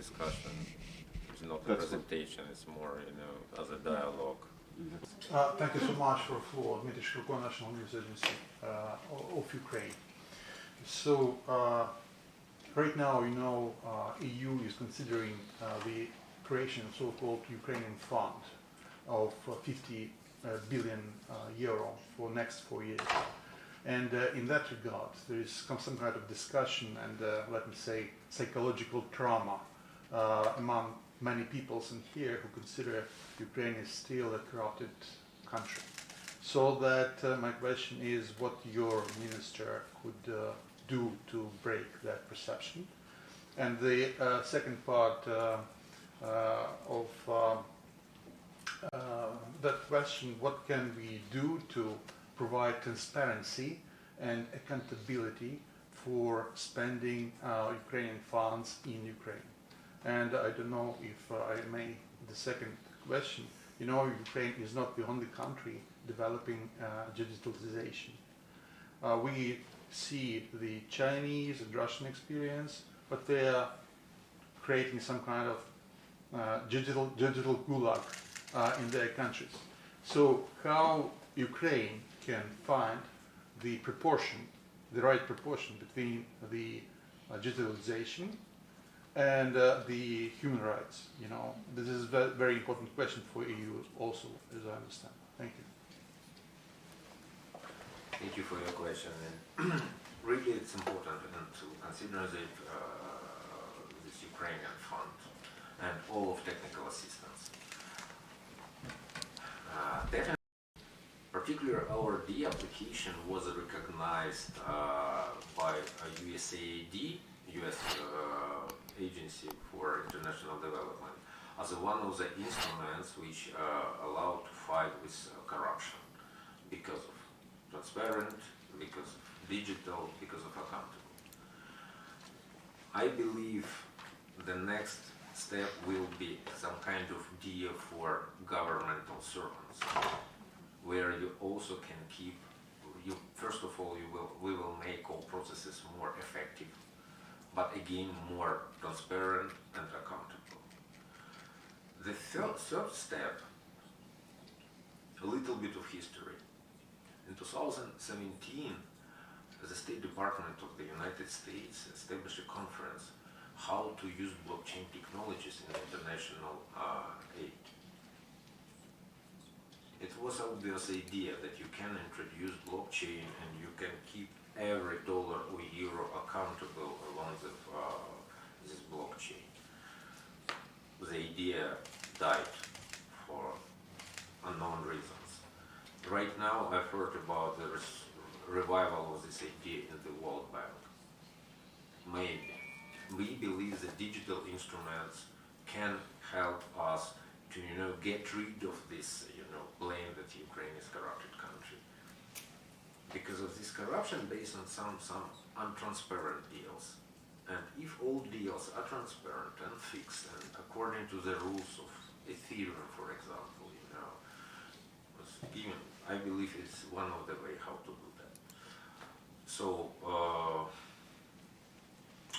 discussion. It's not a presentation, it's more, as a dialogue. Thank you so much for the floor. Dmitry Shkurko, National News Agency of Ukraine. So, right now, EU is considering the creation of so-called Ukrainian fund of 50 billion euro for next 4 years. And in that regard, there is some kind of discussion and, let me say, psychological trauma among many peoples in here who consider Ukraine is still a corrupted country. So that my question is what your minister could do to break that perception. And the second part of that question, what can we do to provide transparency and accountability for spending Ukrainian funds in Ukraine? And I don't know if I may, the second question, Ukraine is not the only country developing digitalization. We see the Chinese and Russian experience, but they are creating some kind of digital gulag in their countries. So how Ukraine can find the right proportion between the digitalization and the human rights? This is a very important question for EU also, as I understand. Thank you. Thank you for your question. And really, it's important to consider this Ukrainian fund and all of technical assistance. Definitely, particularly our D application was recognized by USAID, U.S. Agency for International Development, as one of the instruments which allow to fight with corruption because of transparent, because of digital, because of accountable. I believe the next step will be some kind of deal for governmental servants, where you also can keep, first of all, we will make all processes more effective, but again more transparent and accountable. The third step, a little bit of history. In 2017, the State Department of the United States established a conference how to use blockchain technologies in international aid. It was an obvious idea that you can introduce blockchain and you can keep every dollar or euro accountable along this blockchain. The idea died for unknown reasons. Right now, I've heard about the revival of this idea in the World Bank. Maybe. We believe that digital instruments can help us to, get rid of this, blame that Ukraine is a corrupted country. Because of this corruption based on some untransparent deals. And if all deals are transparent and fixed and according to the rules of Ethereum, for example, even I believe it's one of the way how to do that. So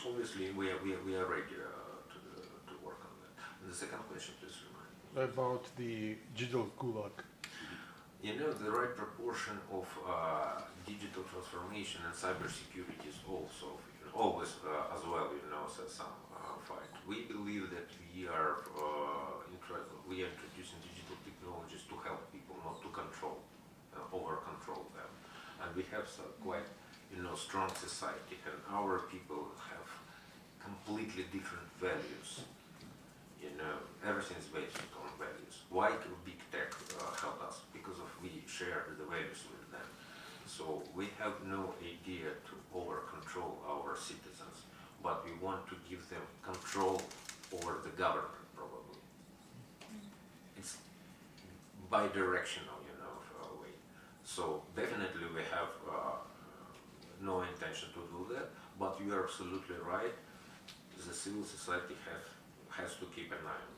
obviously we are ready to work on that. And the second question, please remind me. About the digital gulag. The right proportion of digital transformation and cybersecurity is also always as well, some fight. We believe that we are introducing digital technologies to help people, not to control, over-control them. And we have quite, strong society, and our people have completely different values. Everything is based on values. Why can big tech help us? Because we share the values with them. So we have no idea to over-control our citizens, but we want to give them control over the government, probably. It's bi-directional, way. So definitely we have no intention to do that, but you are absolutely right. The civil society has to keep an eye on